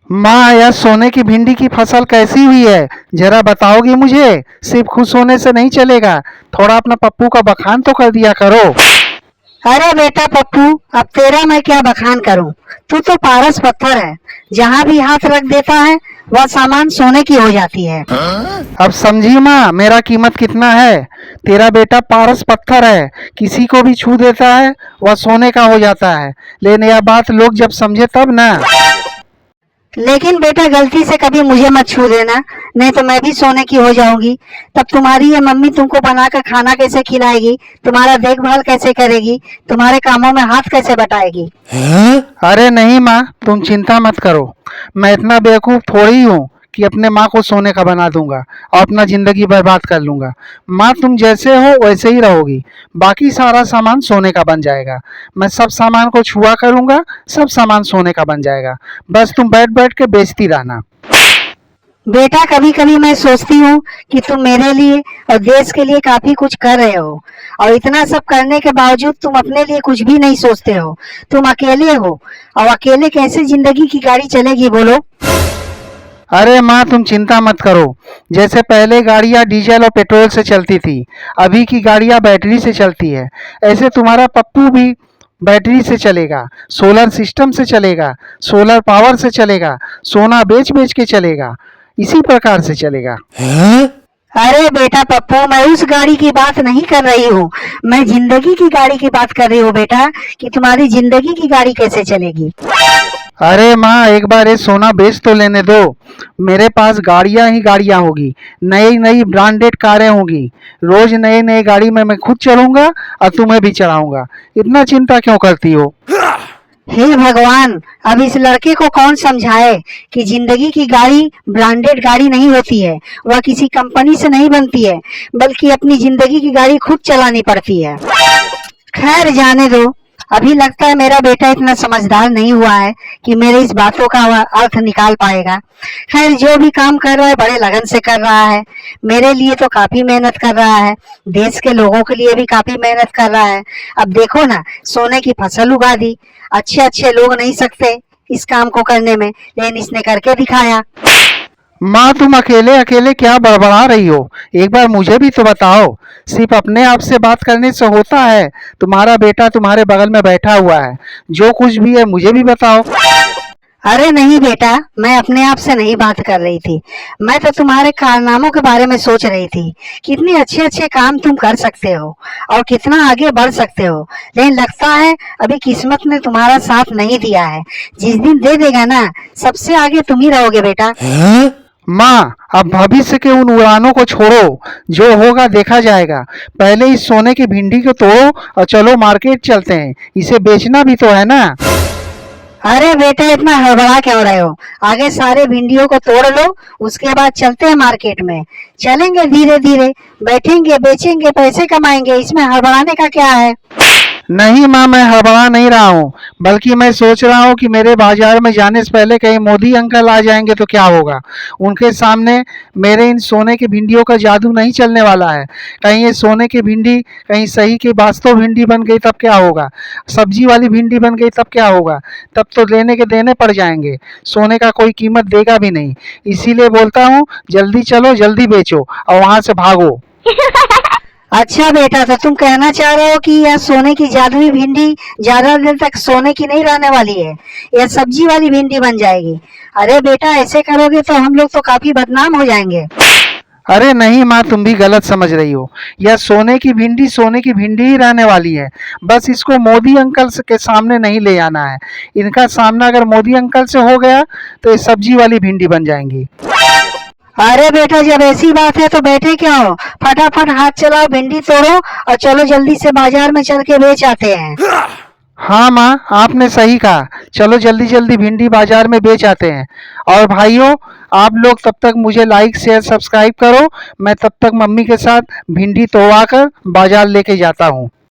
माँ, यह सोने की भिंडी की फसल कैसी हुई है? जरा बताओगी मुझे? सिर्फ खुश होने से नहीं चलेगा, थोड़ा अपना पप्पू का बखान तो कर दिया करो। अरे बेटा पप्पू, अब तेरा मैं क्या बखान करूं। तू तो पारस पत्थर है, जहां भी हाथ रख देता है वह सामान सोने की हो जाती है। अब समझी माँ मेरा कीमत कितना है? तेरा बेटा पारस पत्थर है, किसी को भी छू देता है वह सोने का हो जाता है। लेकिन यह बात लोग जब समझे तब ना। लेकिन बेटा गलती से कभी मुझे मत छू देना, नहीं तो मैं भी सोने की हो जाऊंगी। तब तुम्हारी ये मम्मी तुमको बनाकर खाना कैसे खिलाएगी, तुम्हारा देखभाल कैसे करेगी, तुम्हारे कामों में हाथ कैसे बटाएगी। अरे नहीं माँ, तुम चिंता मत करो। मैं इतना बेवकूफ़ थोड़ी हूँ कि अपने माँ को सोने का बना दूंगा और अपना जिंदगी बर्बाद कर लूंगा। माँ तुम जैसे हो वैसे ही रहोगी, बाकी सारा सामान सोने का बन जाएगा। मैं सब सामान को छुआ करूंगा, सब सामान सोने का बन जाएगा। बस तुम बैठ बैठ के बेचती रहना। बेटा कभी कभी मैं सोचती हूँ कि तुम मेरे लिए और देश के लिए काफी कुछ कर रहे हो, और इतना सब करने के बावजूद तुम अपने लिए कुछ भी नहीं सोचते हो। तुम अकेले हो, और अकेले कैसे जिंदगी की गाड़ी चलेगी बोलो। अरे माँ तुम चिंता मत करो। जैसे पहले गाड़ियाँ डीजल और पेट्रोल से चलती थी, अभी की गाड़ियाँ बैटरी से चलती है, ऐसे तुम्हारा पप्पू भी बैटरी से चलेगा, सोलर सिस्टम से चलेगा, सोलर पावर से चलेगा, सोना बेच बेच के चलेगा, इसी प्रकार से चलेगा। अरे बेटा पप्पू, मैं उस गाड़ी की बात नहीं कर रही हूँ, मैं जिंदगी की गाड़ी की बात कर रही हूँ बेटा, कि तुम्हारी जिंदगी की गाड़ी कैसे चलेगी। अरे माँ एक बार ये सोना बेच तो लेने दो। मेरे पास गाड़ियां ही गाड़ियां होगी, नई नई ब्रांडेड कारें होगी। रोज नए नए गाड़ी में मैं खुद चढ़ूंगा और तुम्हें भी चढ़ाऊंगा। इतना चिंता क्यों करती हो? हे भगवान, अब इस लड़के को कौन समझाए कि जिंदगी की गाड़ी ब्रांडेड गाड़ी नहीं होती है, वह किसी कंपनी से नहीं बनती है, बल्कि अपनी जिंदगी की गाड़ी खुद चलानी पड़ती है। खैर जाने दो, अभी लगता है मेरा बेटा इतना समझदार नहीं हुआ है कि मेरे इस बातों का वह अर्थ निकाल पाएगा। खैर जो भी काम कर रहा है बड़े लगन से कर रहा है, मेरे लिए तो काफी मेहनत कर रहा है, देश के लोगों के लिए भी काफी मेहनत कर रहा है। अब देखो ना, सोने की फसल उगा दी। अच्छे अच्छे लोग नहीं सकते इस काम को करने में, लेकिन इसने करके दिखाया। माँ तुम अकेले अकेले क्या बड़बड़ा रही हो? एक बार मुझे भी तो बताओ। सिर्फ अपने आप से बात करने से होता है? तुम्हारा बेटा तुम्हारे बगल में बैठा हुआ है, जो कुछ भी है मुझे भी बताओ। अरे नहीं बेटा, मैं अपने आप से नहीं बात कर रही थी, मैं तो तुम्हारे कारनामों के बारे में सोच रही थी। कितने अच्छे अच्छे काम तुम कर सकते हो और कितना आगे बढ़ सकते हो, लेकिन लगता है अभी किस्मत ने तुम्हारा साथ नहीं दिया है। जिस दिन दे देगा ना, सबसे आगे तुम ही रहोगे बेटा। माँ अब भविष्य के उन उड़ानों को छोड़ो, जो होगा देखा जाएगा। पहले इस सोने की भिंडी को तोड़ो और चलो मार्केट चलते हैं, इसे बेचना भी तो है ना। अरे बेटा इतना हड़बड़ा क्यों रहे हो, आगे सारे भिंडियों को तोड़ लो, उसके बाद चलते हैं मार्केट में। चलेंगे धीरे धीरे, बैठेंगे बेचेंगे पैसे कमाएंगे, इसमें हड़बड़ाने का क्या है। नहीं माँ मैं हड़बड़ा नहीं रहा हूँ, बल्कि मैं सोच रहा हूँ कि मेरे बाजार में जाने से पहले कहीं मोदी अंकल आ जाएंगे तो क्या होगा। उनके सामने मेरे इन सोने की भिंडियों का जादू नहीं चलने वाला है। कहीं ये सोने की भिंडी कहीं सही की वास्तव भिंडी बन गई तब क्या होगा, सब्जी वाली भिंडी बन गई तब क्या होगा। तब तो लेने के देने पड़ जाएंगे, सोने का कोई कीमत देगा भी नहीं। इसीलिए बोलता हूँ जल्दी चलो जल्दी बेचो और वहाँ से भागो। अच्छा बेटा, तो तुम कहना चाह रहे हो कि यह सोने की जादुई भिंडी ज्यादा देर तक सोने की नहीं रहने वाली है, यह सब्जी वाली भिंडी बन जाएगी। अरे बेटा ऐसे करोगे तो हम लोग तो काफी बदनाम हो जाएंगे। अरे नहीं माँ तुम भी गलत समझ रही हो। यह सोने की भिंडी ही रहने वाली है। बस इसको मोदी अंकल के सामने नहीं ले आना है। इनका सामना अगर मोदी अंकल से हो गया तो ये सब्जी वाली भिंडी बन जाएंगी। अरे बेटा जब ऐसी बात है तो बैठे क्या हो, फटाफट हाथ चलाओ, भिंडी तोड़ो और चलो जल्दी से बाजार में चल के बेच आते हैं। हाँ माँ आपने सही कहा, चलो जल्दी जल्दी भिंडी बाजार में बेच आते हैं। और भाइयों आप लोग तब तक मुझे लाइक शेयर सब्सक्राइब करो, मैं तब तक मम्मी के साथ भिंडी तोड़वा कर बाजार लेके जाता हूँ।